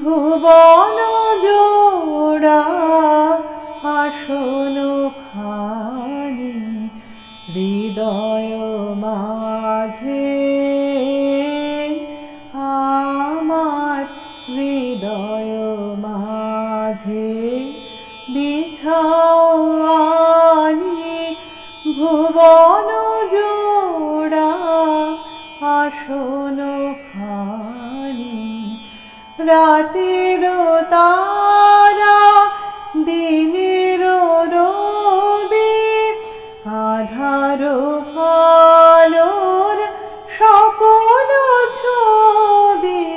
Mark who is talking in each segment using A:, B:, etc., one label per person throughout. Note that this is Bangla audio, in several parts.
A: ভুবন জোড়া আসন খানি হৃদয় মাঝে, আমার হৃদয় মাঝে বিছাও আনি ভুবন জোড়া আসন খানি। রাতের তারা দিনের রবি আধার আলোর সকল ছবি,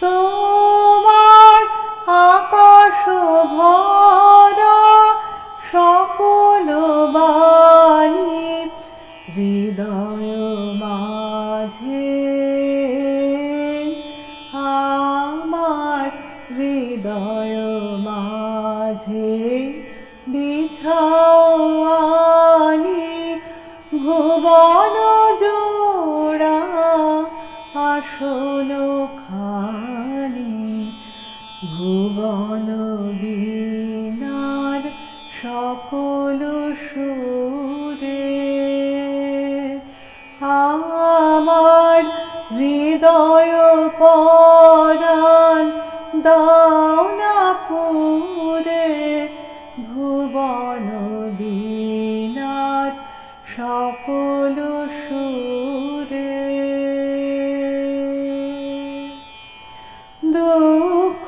A: তোমার আকাশ ভরা সকল বাণী হৃদয় মাঝে, আমার হৃদয় মাঝে বিছাও আনি ভুবন জোড়া আসন খানি। ভুবন বীণার সকল সুরে আমার হৃদয় পরাণ দাও না পুরে। ভুবন বীণার সকল সুরে দুঃখ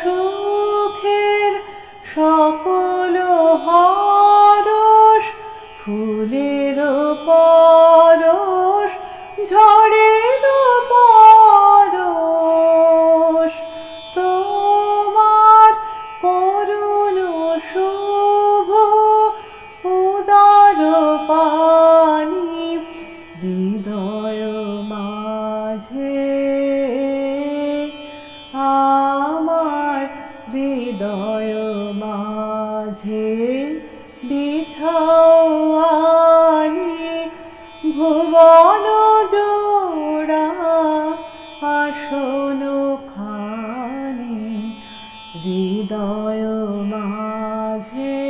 A: সুখের সকল হরস ফুলের পরশ ঝড়ের পরশ, তোমার করুণ শুভ উদার পানি হৃদয় মাঝে, আমার হৃদয় মাঝে বিছাও আনি ভুবন জোড়া আসন খানি হৃদয় মাঝে,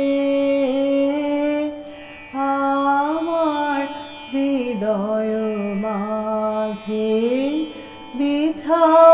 A: আমার হৃদয় মাঝে বিছাও